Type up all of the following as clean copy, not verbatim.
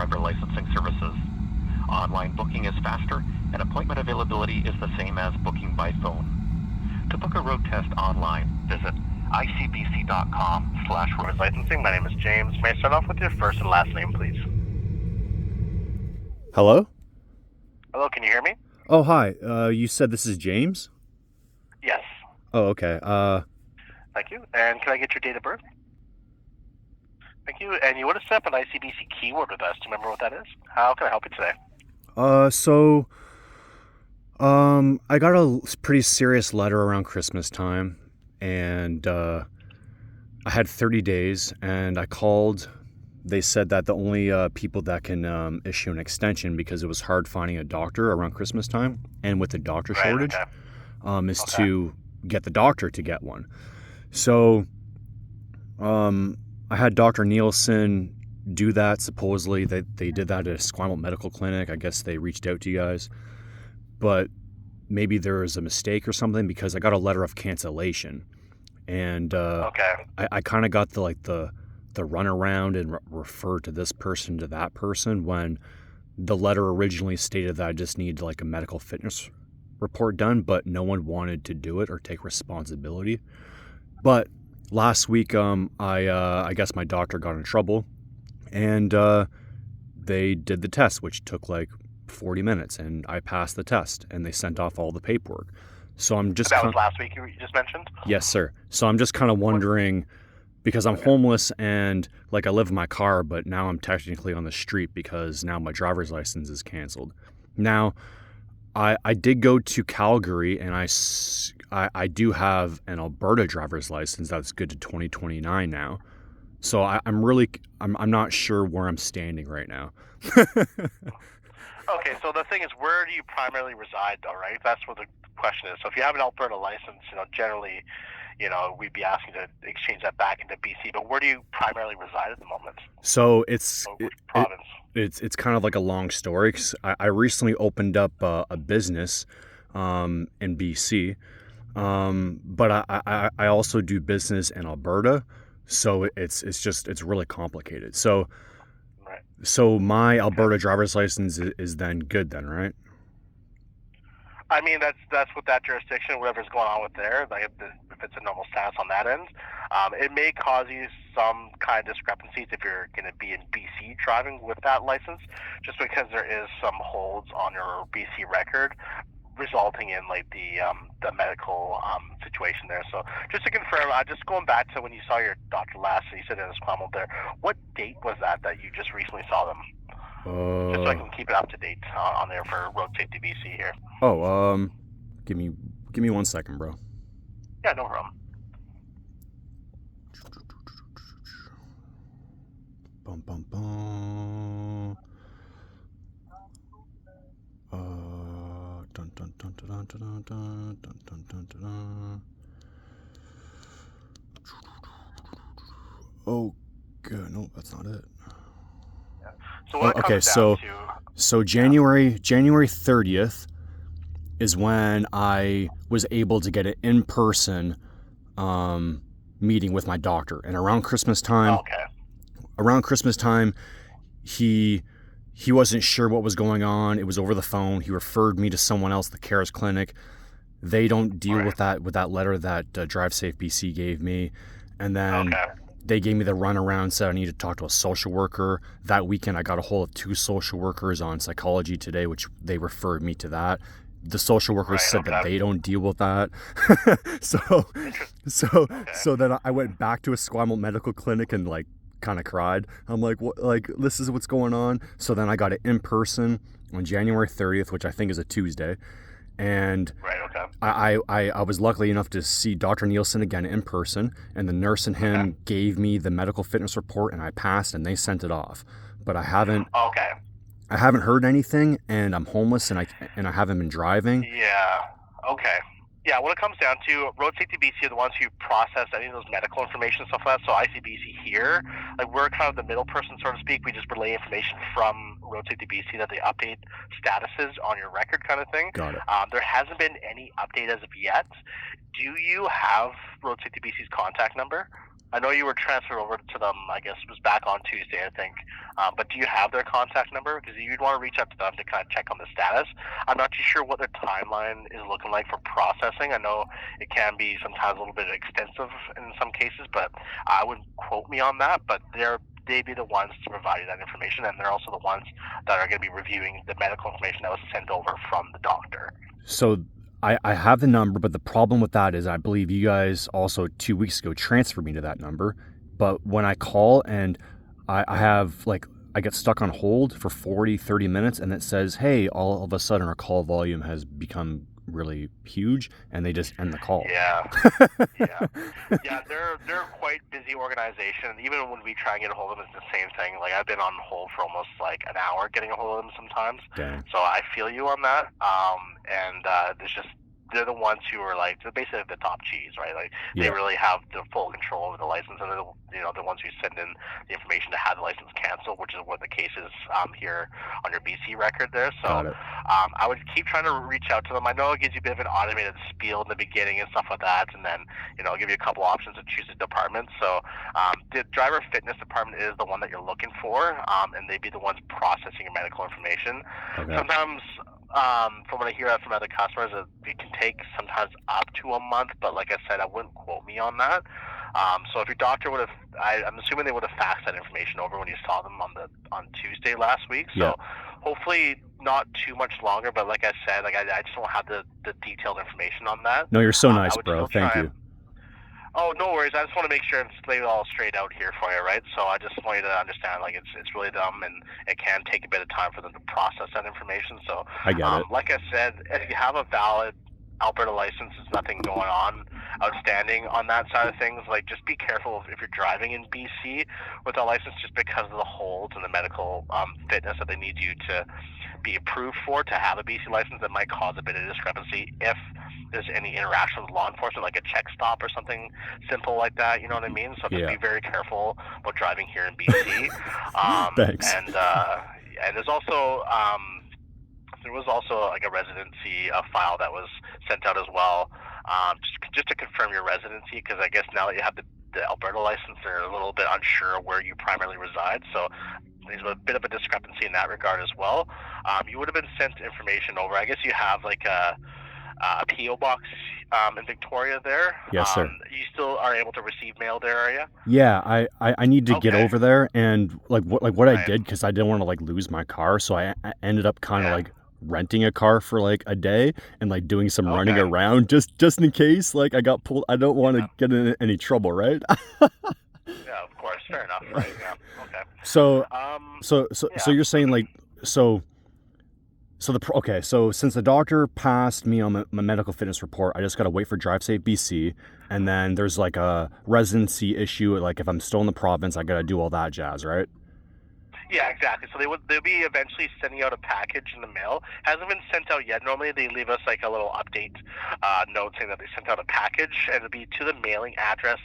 driver licensing services. Online booking is faster, and appointment availability is the same as booking by phone. To book a road test online, visit icbc.com/road licensing. My name is James. May I start off with your first and last name, please? Hello? Hello, can you hear me? Oh, hi. You said this is James? Yes. Oh, okay. Thank you. And can I get your date of birth? Thank you. And you would have set up an ICBC keyword with us. Do you remember what that is? How can I help you today? I got a pretty serious letter around Christmas time, and I had 30 days, and I called. They said that the only people that can issue an extension, because it was hard finding a doctor around Christmas time, and with the doctor shortage, is to get the doctor to get one. So, I had Dr. Nielsen do that. Supposedly they did that at a Esquimalt Medical Clinic. I guess they reached out to you guys, but maybe there was a mistake or something, because I got a letter of cancellation, and I kind of got the runaround and refer to this person to that person, when the letter originally stated that I just needed like a medical fitness report done, but no one wanted to do it or take responsibility. But last week, I guess my doctor got in trouble, and they did the test, which took like 40 minutes, and I passed the test, and they sent off all the paperwork. So I'm just... That was last week you just mentioned? Yes, sir. So I'm just kind of wondering, because I'm homeless and like I live in my car, but now I'm technically on the street because now my driver's license is canceled. Now, I did go to Calgary, and I do have an Alberta driver's license that's good to 2029 now. So I'm not sure where I'm standing right now. Okay, so the thing is, where do you primarily reside, though, right? That's what the question is. So if you have an Alberta license, generally, we'd be asking to exchange that back into BC. But where do you primarily reside at the moment? So Which province? It's kind of like a long story, 'cause I recently opened up a business in BC, but I also do business in Alberta, so it's really complicated. So Right. so my Alberta driver's license is then good then, right? I mean, that's what that jurisdiction, whatever's going on with there, like if it's a normal status on that end, it may cause you some kind of discrepancies if you're going to be in BC driving with that license, just because there is some holds on your BC record, resulting in like the medical situation there. So just to confirm, just going back to when you saw your doctor last, so you said it was Esquimalt there. What date was that you just recently saw them? Just so I can keep it up to date on there for Road Safety BC here. Give me 1 second, bro. Yeah, no problem. Bum bum bum. Dun dun dun dun dun dun dun dun dun dun dun. Oh, good. No, that's not it. Yeah. So what it comes down to. So January 30th is when I was able to get an in-person meeting with my doctor, and around Christmas time. Okay. Around Christmas time, he wasn't sure what was going on. It was over the phone. He referred me to someone else, the CARES clinic. They don't deal with that letter that Drive Safe BC gave me, and then they gave me the runaround, said I need to talk to a social worker. That weekend, I got a hold of 2 social workers on Psychology Today, which they referred me to that. The social workers said that they don't deal with that. So then I went back to a Esquimalt Medical Clinic and like kind of cried. I'm like, what? Like, this is what's going on. So then I got it in person on January 30th, which I think is a Tuesday. And I was lucky enough to see Dr. Nielsen again in person, and the nurse and him gave me the medical fitness report, and I passed, and they sent it off. But I haven't heard anything, and I'm homeless, and I haven't been driving. Yeah. Okay. Yeah, when it comes down to Road Safety BC are the ones who process any of those medical information stuff like that. So ICBC here, like we're kind of the middle person, so to speak. We just relay information from Road Safety BC that they update statuses on your record, kind of thing. Got it. There hasn't been any update as of yet. Do you have Road Safety BC's contact number? I know you were transferred over to them, I guess it was back on Tuesday, I think. But do you have their contact number? Because you'd want to reach out to them to kind of check on the status. I'm not too sure what their timeline is looking like for processing. I know it can be sometimes a little bit extensive in some cases, but I wouldn't quote me on that. But they'd be the ones to provide you that information, and they're also the ones that are going to be reviewing the medical information that was sent over from the doctor. So I have the number, but the problem with that is I believe you guys also 2 weeks ago transferred me to that number. But when I call and I have like, I get stuck on hold for 40, 30 minutes and it says, hey, all of a sudden our call volume has become really huge, and they just end the call. Yeah, yeah. They're quite busy organization. Even when we try and get a hold of them, it's the same thing. Like I've been on hold for almost like an hour getting a hold of them sometimes. Dang. So I feel you on that. And there's just they're the ones who are like they're basically the top cheese, right? Like they Yeah. really have the full control over the license, and they're the ones who send in the information to have the license canceled, which is what the case is here on your BC record there. So Got it. I would keep trying to reach out to them. I know it gives you a bit of an automated spiel in the beginning and stuff like that, and then give you a couple options to choose a department. So the driver fitness department is the one that you're looking for, and they'd be the ones processing your medical information. Okay. Sometimes, from what I hear from other customers, it can take sometimes up to a month. But like I said, I wouldn't quote me on that. So if your doctor would have, I'm assuming they would have faxed that information over when you saw them on Tuesday last week. So Yeah. hopefully not too much longer. But like I said, like I just don't have the detailed information on that. No, you're so nice, I would bro. still Thank try you. Oh, no worries. I just want to make sure and lay it all straight out here for you, right? So I just want you to understand, like, it's really dumb, and it can take a bit of time for them to process that information. So, I get it. like I said, if you have a valid Alberta license, there's nothing going on outstanding on that side of things. Like, just be careful if you're driving in BC with a license, just because of the holds and the medical fitness that they need you to be approved for to have a BC license. That might cause a bit of discrepancy if there's any interaction with law enforcement, like a check stop or something simple like that. You know what I mean? So just Yeah. be very careful about driving here in BC. Thanks. And there's also there was also like a residency file that was sent out as well, just to confirm your residency, because I guess now that you have the Alberta license, they're a little bit unsure of where you primarily reside. So there's a bit of a discrepancy in that regard as well. You would have been sent information over. I guess you have like a PO box in Victoria there. Yes, sir. You still are able to receive mail there, are you? Yeah, I need to get Okay. over there, and what I Right. did, because I didn't want to like lose my car, so I ended up kind of Yeah. like renting a car for like a day and like doing some running Okay. around just in case like I got pulled. I don't want to Yeah. get in any trouble, right? Yeah, of course. Fair enough. Right. Yeah. Okay. So Yeah. so you're saying like so okay, so since the doctor passed me on my medical fitness report, I just got to wait for Drive Safe BC, and then there's like a residency issue, like if I'm still in the province, I got to do all that jazz, right? Yeah, exactly. So they'll be eventually sending out a package in the mail. Hasn't been sent out yet. Normally they leave us like a little update note saying that they sent out a package, and it'll be to the mailing address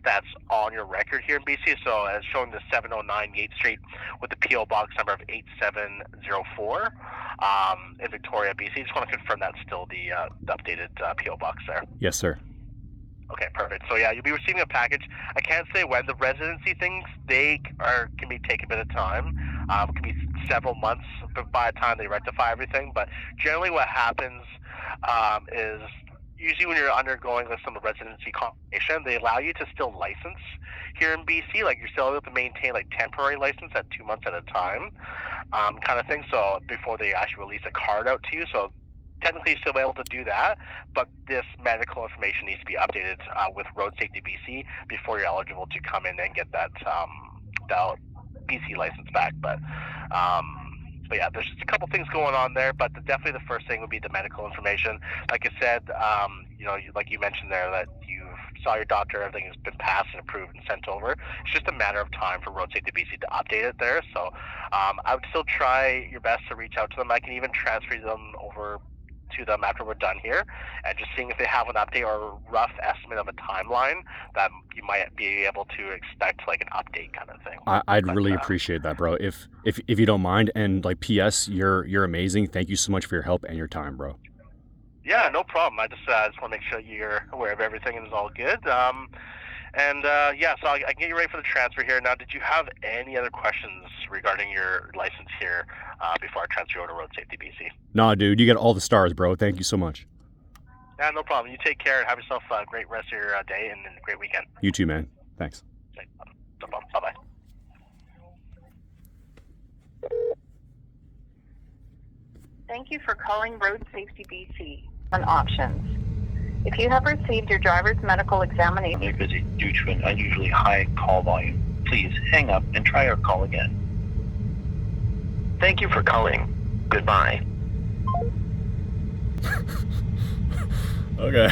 that's on your record here in BC. So as shown the 709 Yates Street with the PO box number of 8704 in Victoria, BC. Just want to confirm that's still the updated PO box there. Yes, sir. Okay, perfect. So yeah, you'll be receiving a package. I can't say when. The residency things, can be take a bit of time. It can be several months by the time they rectify everything. But generally, what happens is usually when you're undergoing some residency confirmation, they allow you to still license here in BC. Like you're still able to maintain like temporary license at 2 months at a time, kind of thing. So before they actually release a card out to you, so technically you're still able to do that, but this medical information needs to be updated with Road Safety BC before you're eligible to come in and get that BC license back. But yeah, there's just a couple things going on there, but definitely the first thing would be the medical information. Like I said, like you mentioned there, that you saw your doctor, everything has been passed and approved and sent over. It's just a matter of time for Road Safety BC to update it there. So I would still try your best to reach out to them. I can even transfer them over to them after we're done here, and just seeing if they have an update or a rough estimate of a timeline that you might be able to expect, like an update kind of thing. I'd really appreciate that, bro. If you don't mind, and like PS, you're amazing. Thank you so much for your help and your time, bro. Yeah, no problem. I just want to make sure you're aware of everything and it's all good. And so I can get you ready for the transfer here. Now, did you have any other questions regarding your license here before I transfer you over to Road Safety BC? Nah, dude, you get all the stars, bro. Thank you so much. Yeah, no problem. You take care and have yourself a great rest of your day and a great weekend. You too, man. Thanks. Okay, no problem. Bye-bye. Thank you for calling Road Safety BC on options. If you have received your driver's medical examination, They're busy due to an unusually high call volume. Please hang up and try our call again. Thank you for calling. Goodbye. Okay.